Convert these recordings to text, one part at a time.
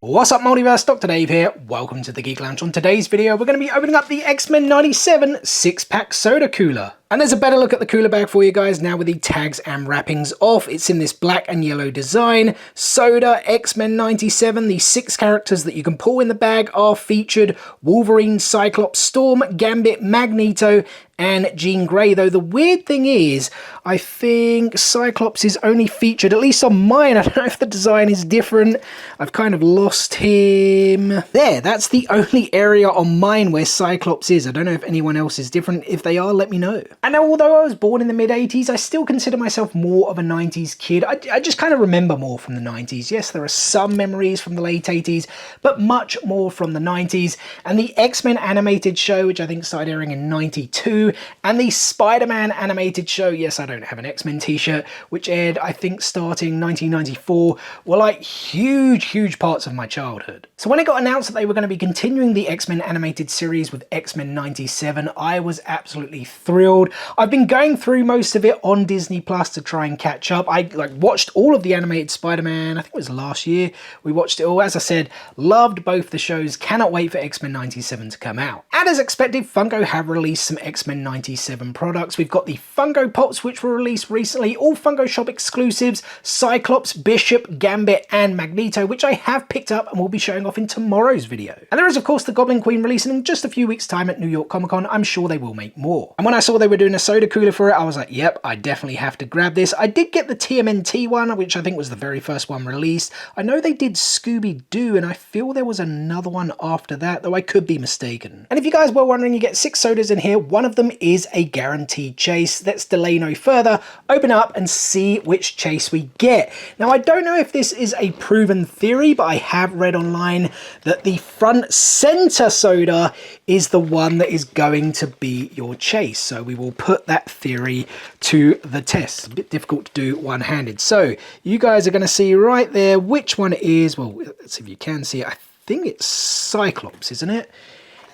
What's up, Multiverse? Dr. Dave here. Welcome to the Geek Lounge. On today's video, we're going to be opening up the X-Men 97 6-pack soda cooler. And there's a better look at the cooler bag for you guys now with the tags and wrappings off. It's in this black and yellow design. Soda, X-Men 97, the 6 characters that you can pull in the bag are featured. Wolverine, Cyclops, Storm, Gambit, Magneto, and Jean Grey. Though the weird thing is, I think Cyclops is only featured, at least on mine. I don't know if the design is different. I've kind of lost him. There, that's the only area on mine where Cyclops is. I don't know if anyone else is different. If they are, let me know. And now, although I was born in the mid-80s, I still consider myself more of a 90s kid. I just kind of remember more from the 90s. Yes, there are some memories from the late 80s, but much more from the 90s. And the X-Men animated show, which I think started airing in 92, and the Spider-Man animated show, yes, I don't have an X-Men t-shirt, which aired, I think, starting 1994, were like huge parts of my childhood. So when it got announced that they were going to be continuing the X-Men animated series with X-Men 97, I was absolutely thrilled. I've been going through most of it on Disney Plus to try and catch up. I watched all of the animated Spider-Man, I think it was last year. We watched it all. As I said, loved both the shows. Cannot wait for X-Men 97 to come out. And as expected, Funko have released some X-Men 97 products. We've got the Funko Pops, which were released recently, all Funkoshop exclusives, Cyclops, Bishop, Gambit, and Magneto, which I have picked up and will be showing off in tomorrow's video. And there is, of course, the Goblin Queen releasing in just a few weeks' time at New York Comic Con. I'm sure they will make more. And when I saw they were doing a soda cooler for it, I was like, yep, I definitely have to grab this. I did get the TMNT one, which I think was the very first one released. I know they did Scooby-Doo, and I feel there was another one after that, though I could be mistaken. And if you guys were wondering, you get 6 sodas in here. One of them is a guaranteed chase. Let's delay no further, open up and see which chase we get. Now, I don't know if this is a proven theory, but I have read online that the front center soda is the one that is going to be your chase. So we will put that theory to the test. It's a bit difficult to do one-handed. So you guys are going to see right there which one it is. Well, let's see if you can see it. I think it's Cyclops, isn't it?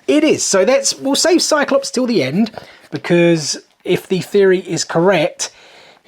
It is. So we'll save Cyclops till the end, because if the theory is correct,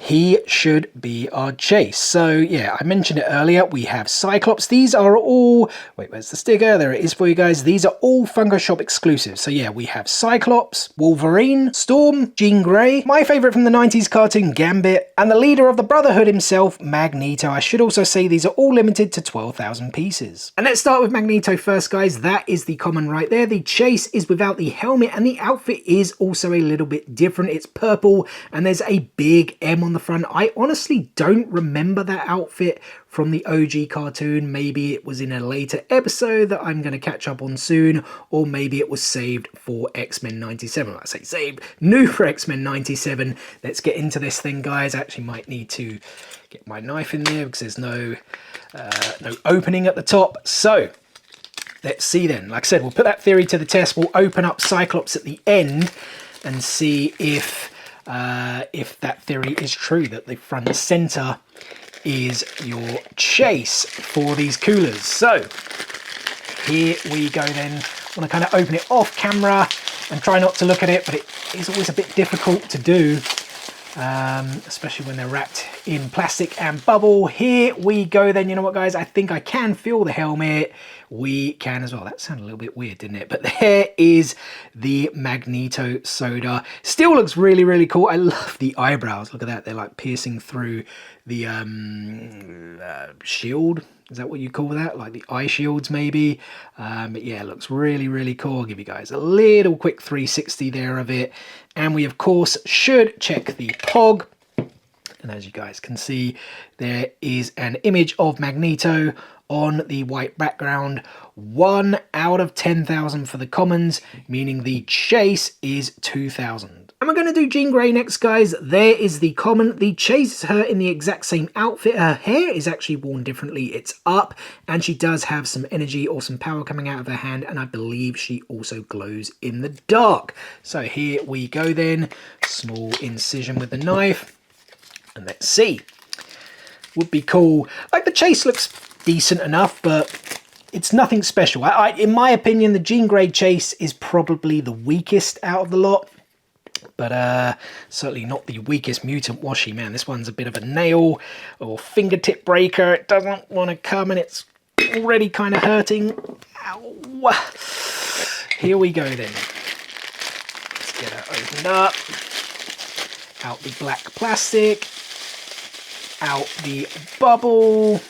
he should be our chase. So yeah, I mentioned it earlier, we have Cyclops. These are all, wait, where's the sticker? There it is for you guys. These are all Funkoshop exclusives. So yeah, we have Cyclops, Wolverine, Storm, Jean Grey, my favourite from the 90s cartoon, Gambit, and the leader of the Brotherhood himself, Magneto. I should also say these are all limited to 12,000 pieces. And let's start with Magneto first, guys. That is the common right there. The chase is without the helmet, and the outfit is also a little bit different. It's purple, and there's a big M on the front. I honestly don't remember that outfit from the OG cartoon. Maybe it was in a later episode that I'm going to catch up on soon, or maybe it was saved for X-Men 97. I say saved, new for X-Men 97. Let's get into this thing, guys. I actually might need to get my knife in there because there's no opening at the top. So let's see then. Like I said, we'll put that theory to the test. We'll open up Cyclops at the end and see if that theory is true, that the front center is your chase for these coolers. So here we go then. I want to kind of open it off camera and try not to look at it, but it is always a bit difficult to do, especially when they're wrapped in plastic and bubble. Here we go then. You know what, guys? I think I can feel the helmet. We can as well. That sounded a little bit weird, didn't it? But there is the Magneto soda. Still looks really cool. I love the eyebrows. Look at that. They're like piercing through the shield. Is that what you call that? Like the eye shields, maybe? But yeah, it looks really cool. I'll give you guys a little quick 360 there of it. And we, of course, should check the POG. And as you guys can see, there is an image of Magneto on the white background. 1 out of 10,000 for the commons, meaning the chase is 2,000. And we're going to do Jean Grey next, guys. There is the common. The chase is her in the exact same outfit. Her hair is actually worn differently. It's up, and she does have some energy or some power coming out of her hand, and I believe she also glows in the dark. So here we go then. Small incision with the knife. And let's see. Would be cool. Like, the chase looks decent enough, but it's nothing special. In my opinion, the Jean Grey chase is probably the weakest out of the lot. But certainly not the weakest mutant washi. Man, this one's a bit of a nail or fingertip breaker. It doesn't want to come, and it's already kind of hurting. Ow. Here we go then. Let's get it opened up. Out the black plastic. Out the bubble.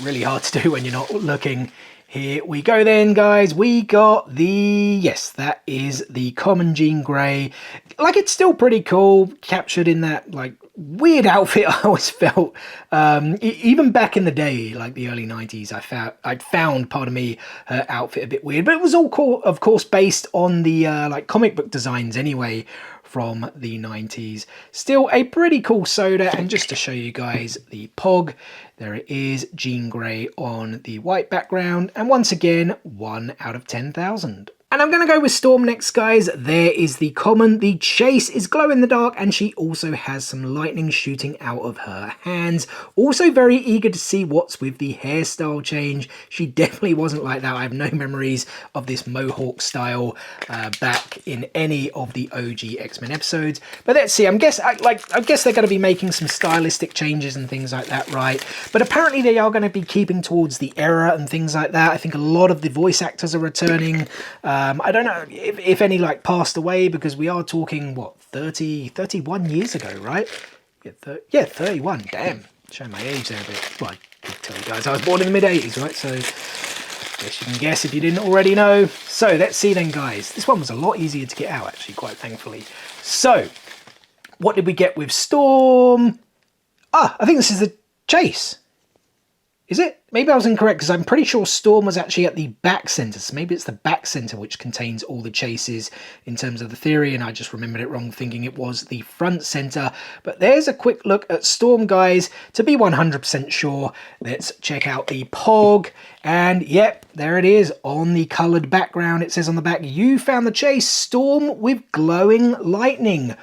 Really hard to do when you're not looking. Here we go then, guys. We got the, yes, that is the common Jean Grey. Like, it's still pretty cool, captured in that, like, weird outfit I always felt. Even back in the day, like the early 90s, I found, pardon me, her outfit a bit weird. But it was all, of course, based on the, like, comic book designs anyway, from the 90s. Still a pretty cool soda, and just to show you guys the POG, there it is, Jean Grey on the white background, and once again, 1 out of 10,000. And I'm going to go with Storm next, guys. There is the common. The chase is glow in the dark, and she also has some lightning shooting out of her hands. Also very eager to see what's with the hairstyle change. She definitely wasn't like that. I have no memories of this mohawk style back in any of the OG X-Men episodes. But let's see. I guess they're going to be making some stylistic changes and things like that, right? But apparently they are going to be keeping towards the era and things like that. I think a lot of the voice actors are returning. I don't know if any like passed away, because we are talking, what, 31 years ago, right? Yeah, 31, damn. Showing my age there a bit. Well, I could tell you guys I was born in the mid-80s, right? So, I guess you can guess if you didn't already know. So, let's see then, guys. This one was a lot easier to get out, actually, quite thankfully. So, what did we get with Storm? Ah, I think this is the chase. Is it? Maybe I was incorrect, because I'm pretty sure Storm was actually at the back center. So maybe it's the back center which contains all the chases in terms of the theory, and I just remembered it wrong, thinking it was the front center. But there's a quick look at Storm, guys. To be 100% sure, let's check out the POG. And yep, there it is on the colored background. It says on the back, "You found the chase, Storm with glowing lightning.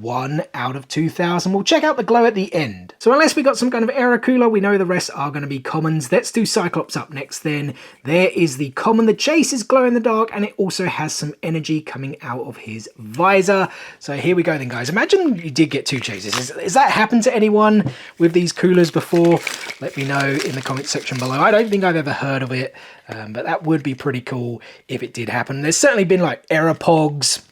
1 out of 2,000. We'll check out the glow at the end. So unless we got some kind of error cooler, we know the rest are going to be commons. Let's do Cyclops up next then. There is the common. The chase is glow in the dark, and it also has some energy coming out of his visor. So here we go then, guys. Imagine you did get 2 chases. Has that happened to anyone with these coolers before? Let me know in the comment section below. I don't think I've ever heard of it, but that would be pretty cool if it did happen. There's certainly been like error pogs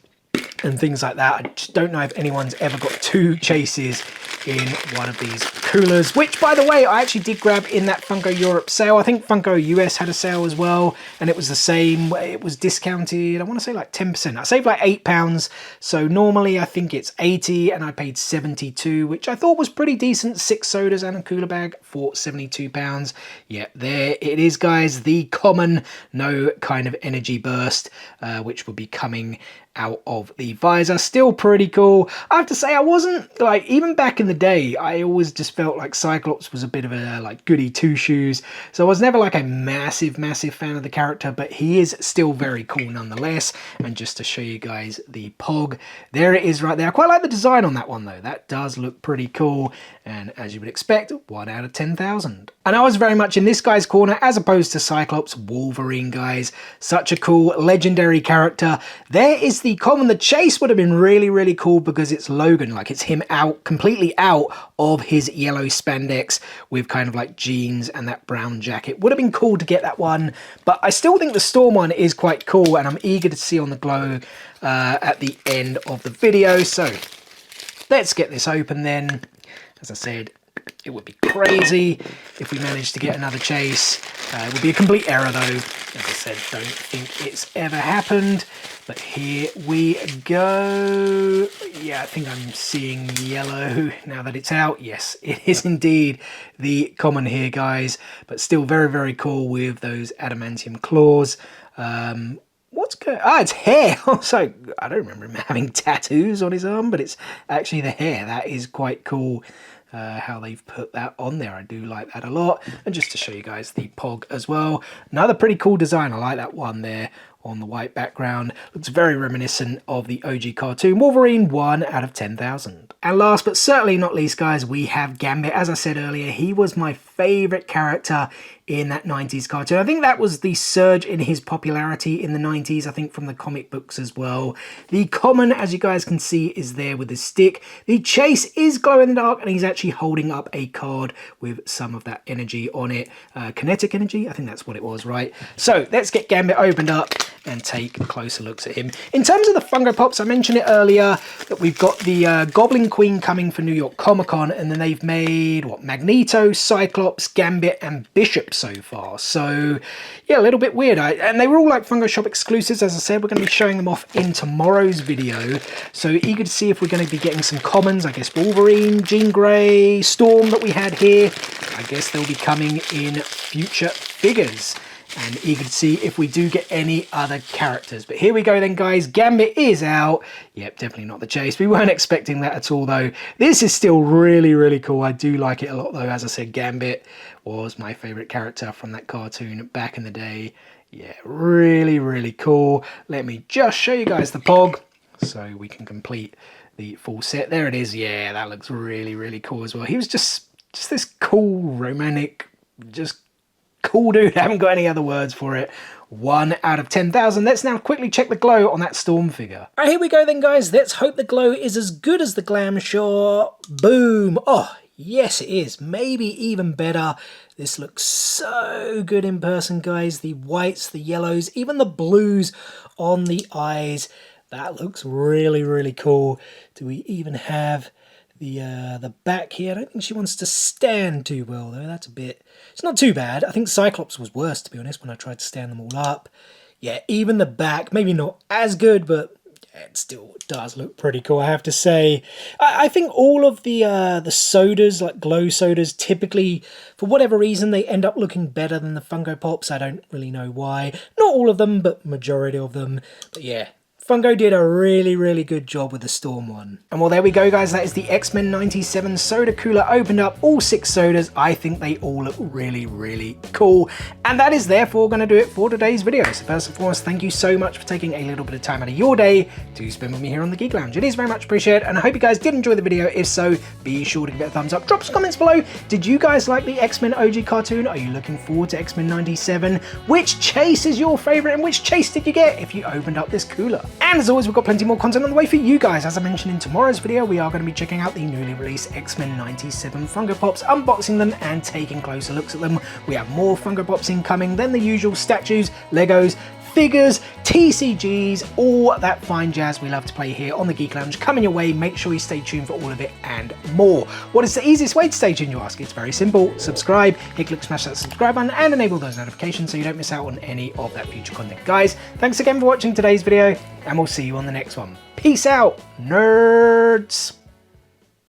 and things like that. I just don't know if anyone's ever got 2 chases in one of these coolers, which, by the way, I actually did grab in that Funko Europe sale. I think Funko US had a sale as well, and it was the same. It was discounted, I want to say like 10%. I saved like £8, so normally I think it's 80, and I paid 72, which I thought was pretty decent. 6 sodas and a cooler bag for £72. Yeah, there it is, guys. The common, no kind of energy burst, which will be coming out of the visor. Still pretty cool. I have to say, I wasn't like, even back in the day, I always just felt like Cyclops was a bit of a like goody two shoes, so I was never like a massive fan of the character, but he is still very cool nonetheless. And just to show you guys the POG, there it is right there. I quite like the design on that one though. That does look pretty cool, and as you would expect, 1 out of 10,000. And I was very much in this guy's corner as opposed to Cyclops. Wolverine, guys, such a cool legendary character. There is the common. The chase would have been really cool because it's Logan, like it's him out, completely out of his yellow spandex with kind of like jeans and that brown jacket. Would have been cool to get that one, but I still think the Storm one is quite cool, and I'm eager to see on the glow at the end of the video. So let's get this open then. As I said, it would be crazy if we managed to get another chase. It would be a complete error though. As I said, don't think it's ever happened. But here we go. Yeah, I think I'm seeing yellow now that it's out. Yes, it is indeed the common here, guys. But still very cool with those adamantium claws. What's going on? Ah, it's hair. Also, I don't remember him having tattoos on his arm, but it's actually the hair. That is quite cool. How they've put that on there. I do like that a lot. And just to show you guys the POG as well. Another pretty cool design. I like that one there on the white background. Looks very reminiscent of the OG cartoon. Wolverine, 1 out of 10,000. And last but certainly not least, guys, we have Gambit. As I said earlier, he was my favorite character in that 90s cartoon. I think that was the surge in his popularity in the 90s, I think from the comic books as well. The common, as you guys can see, is there with his stick. The chase is glow in the dark, and he's actually holding up a card with some of that energy on it. Kinetic energy, I think that's what it was, right? So let's get Gambit opened up and take closer looks at him. In terms of the Funko Pops, I mentioned it earlier that we've got the Goblin Queen coming for New York Comic Con, and then they've made, what, Magneto, Cyclops, Gambit, and Bishop so far. So, yeah, a little bit weird. And they were all like Funko Shop exclusives. As I said, we're going to be showing them off in tomorrow's video. So eager to see if we're going to be getting some commons. I guess Wolverine, Jean Grey, Storm that we had here. I guess they'll be coming in future figures. And eager to see if we do get any other characters. But here we go then, guys. Gambit is out. Yep, definitely not the chase. We weren't expecting that at all, though. This is still really, really cool. I do like it a lot, though. As I said, Gambit was my favourite character from that cartoon back in the day. Yeah, really, really cool. Let me just show you guys the pog so we can complete the full set. There it is. Yeah, that looks really, really cool as well. He was just this cool, romantic, just cool dude. I haven't got any other words for it. 1 out of 10,000. Let's now quickly check the glow on that Storm figure. All right, here we go then, guys. Let's hope the glow is as good as the glam shot. Boom. Oh, yes, it is. Maybe even better. This looks so good in person, guys. The whites, the yellows, even the blues on the eyes. That looks really, really cool. Do we even have the back here? I don't think she wants to stand too well, though. That's a bit... It's not too bad. I think Cyclops was worse, to be honest, when I tried to stand them all up. Yeah, even the back, maybe not as good, but it still does look pretty cool, I have to say. I think all of the sodas, like glow sodas, typically, for whatever reason, they end up looking better than the Funko Pops. I don't really know why. Not all of them, but majority of them. But yeah, Funko did a really, really good job with the Storm one. And well, there we go, guys. That is the X-Men 97 Soda Cooler opened up. All 6 sodas. I think they all look really, really cool. And that is therefore going to do it for today's video. So first and foremost, thank you so much for taking a little bit of time out of your day to spend with me here on the Geek Lounge. It is very much appreciated, and I hope you guys did enjoy the video. If so, be sure to give it a thumbs up. Drop some comments below. Did you guys like the X-Men OG cartoon? Are you looking forward to X-Men 97? Which chase is your favorite, and which chase did you get if you opened up this cooler? And as always, we've got plenty more content on the way for you guys. As I mentioned in tomorrow's video, we are going to be checking out the newly released X-Men 97 Funko Pops, unboxing them and taking closer looks at them. We have more Funko Pops incoming than the usual statues, Legos, figures, TCGs, all that fine jazz we love to play here on the Geek Lounge coming your way. Make sure you stay tuned for all of it and more. What is the easiest way to stay tuned, you ask? It's very simple. Subscribe, hit click, smash that subscribe button and enable those notifications so you don't miss out on any of that future content. Guys, thanks again for watching today's video, and we'll see you on the next one. Peace out, nerds!